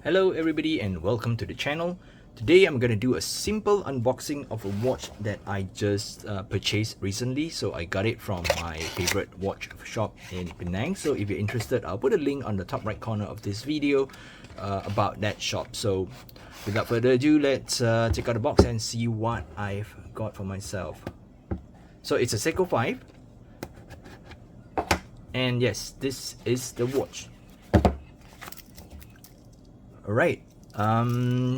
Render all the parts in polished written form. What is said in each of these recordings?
Hello everybody and welcome to the channel. Today I'm gonna do a simple unboxing of a watch that I just purchased recently. So I got it from my favorite watch shop in Penang. So if you're interested, I'll put a link on the top right corner of this video about that shop. So without further ado, let's take out the box and see what I've got for myself. So it's a Seiko 5, and yes, this is the watch. Alright, I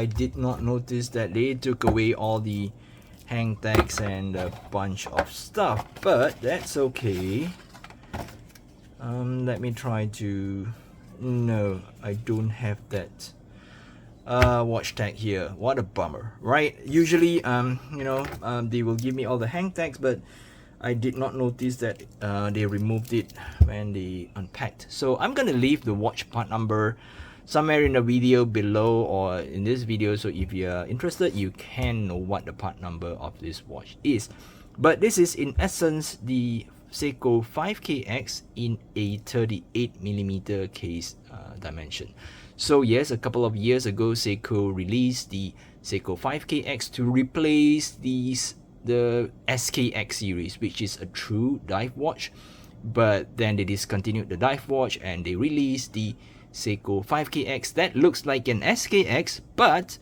did not notice that they took away all the hang tags and a bunch of stuff, but that's okay. Let me try to... No, I don't have that watch tag here. What a bummer, right? Usually, they will give me all the hang tags, but I did not notice that they removed it when they unpacked. So I'm gonna leave the watch part number somewhere in the video below or in this video, so if you're interested you can know what the part number of this watch is. But this is in essence the Seiko 5KX in a 38mm case dimension. So yes, a couple of years ago Seiko released the Seiko 5KX to replace the SKX series, which is a true dive watch, but then they discontinued the dive watch and they released the Seiko 5KX that looks like an SKX, but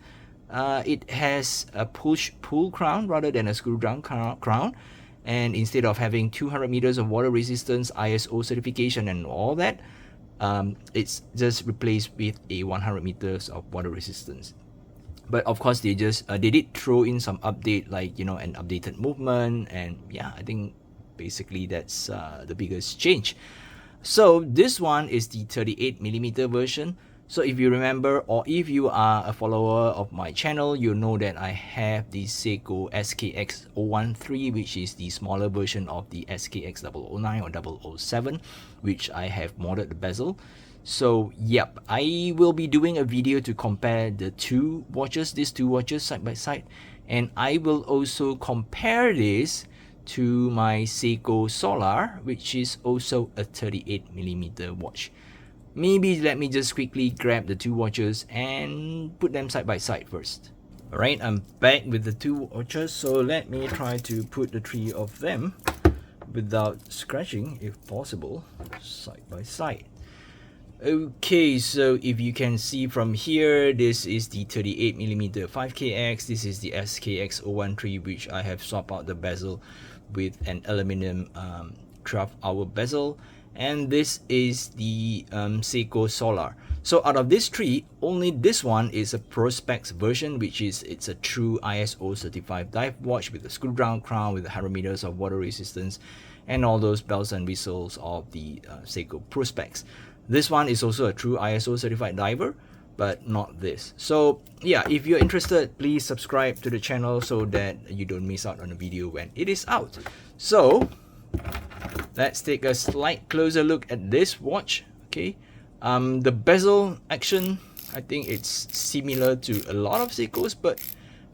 it has a pull crown rather than a screw down crown, and instead of having 200 meters of water resistance, ISO certification and all that, it's just replaced with a 100 meters of water resistance. But of course they did throw in some update, like an updated movement, and yeah, I think basically that's the biggest change. So this one is the 38mm version. So if you remember, or if you are a follower of my channel, you know that I have the Seiko SKX013, which is the smaller version of the SKX009 or 007, which I have modded the bezel. So yep, I will be doing a video to compare these two watches side by side, and I will also compare this to my Seiko Solar, which is also a 38mm watch. Maybe let me just quickly grab the two watches and put them side by side first. Alright, I'm back with the two watches, so let me try to put the three of them without scratching, if possible, side by side. Okay, so if you can see from here, this is the 38mm 5KX, this is the SKX013, which I have swapped out the bezel with an aluminum 12-hour bezel, and this is the Seiko Solar. So out of these three, only this one is a Pro Specs version, which is it's a true ISO certified dive watch with a screw down crown with 100 meters of water resistance and all those bells and whistles of the Seiko Pro Specs. This one is also a true ISO certified diver, but not this. So yeah, if you're interested, please subscribe to the channel so that you don't miss out on the video when it is out. So let's take a slight closer look at this watch. Okay, the bezel action, I think it's similar to a lot of Seikos, but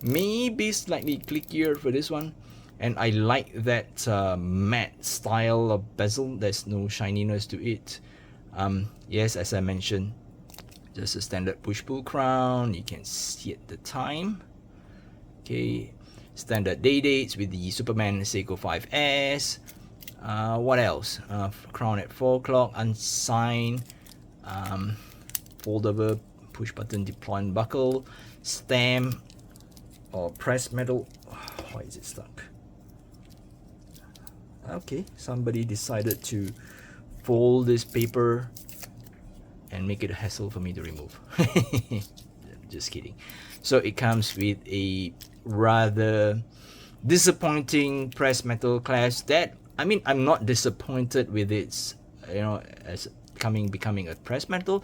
maybe slightly clickier for this one. And I like that matte style of bezel. There's no shininess to it. Yes, as I mentioned, just a standard push-pull crown. You can see at the time. Okay, standard day dates with the Superman Seiko 5S. What else? Crown at 4 o'clock, unsigned, foldable push button deployment buckle, stamp or pressed metal. Why is it stuck? Okay, somebody decided to fold this paper and make it a hassle for me to remove. Just kidding. So it comes with a rather disappointing pressed metal clasp that, I mean, I'm not disappointed with its, as becoming a pressed metal,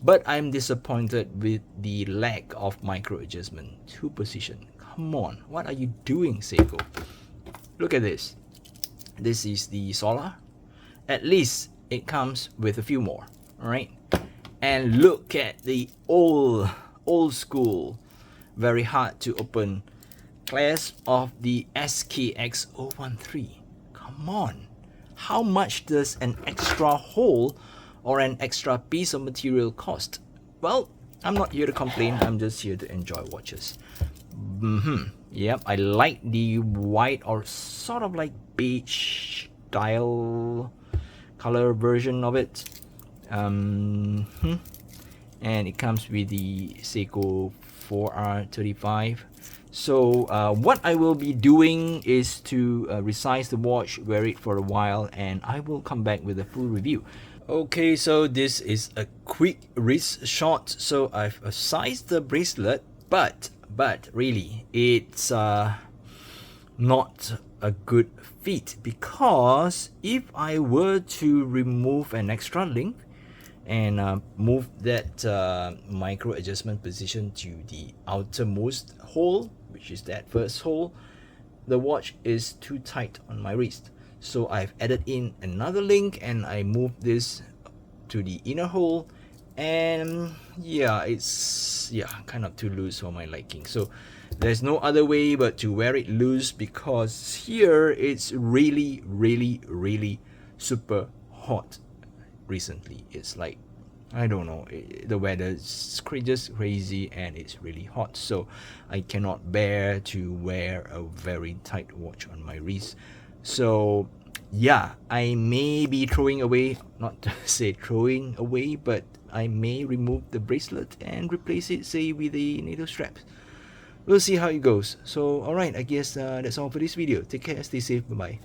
but I'm disappointed with the lack of micro adjustment to position. Come on, what are you doing, Seiko? Look at this. This is the Solar. At least it comes with a few more. All right, and look at the old school, very hard to open clasp of the SKX013. Come on, how much does an extra hole or an extra piece of material cost? well, I'm not here to complain. I'm just here to enjoy watches. Yep, I like the white or sort of like beige style color version of it. And it comes with the Seiko 4R35. So what I will be doing is to resize the watch, wear it for a while, and I will come back with a full review. Okay, so this is a quick wrist shot. So I've sized the bracelet, but really it's not a good fit, because if I were to remove an extra link and move that micro adjustment position to the outermost hole, which is that first hole, the watch is too tight on my wrist. So I've added in another link and I moved this to the inner hole, and yeah, it's kind of too loose for my liking. So there's no other way but to wear it loose, because here it's really super hot recently. It's like, I don't know, the weather's just crazy and it's really hot, so I cannot bear to wear a very tight watch on my wrist. So yeah, I may be throwing away, not to say throwing away, but I may remove the bracelet and replace it, say, with a NATO strap. We'll see how it goes. So alright, I guess that's all for this video. Take care, stay safe, bye bye.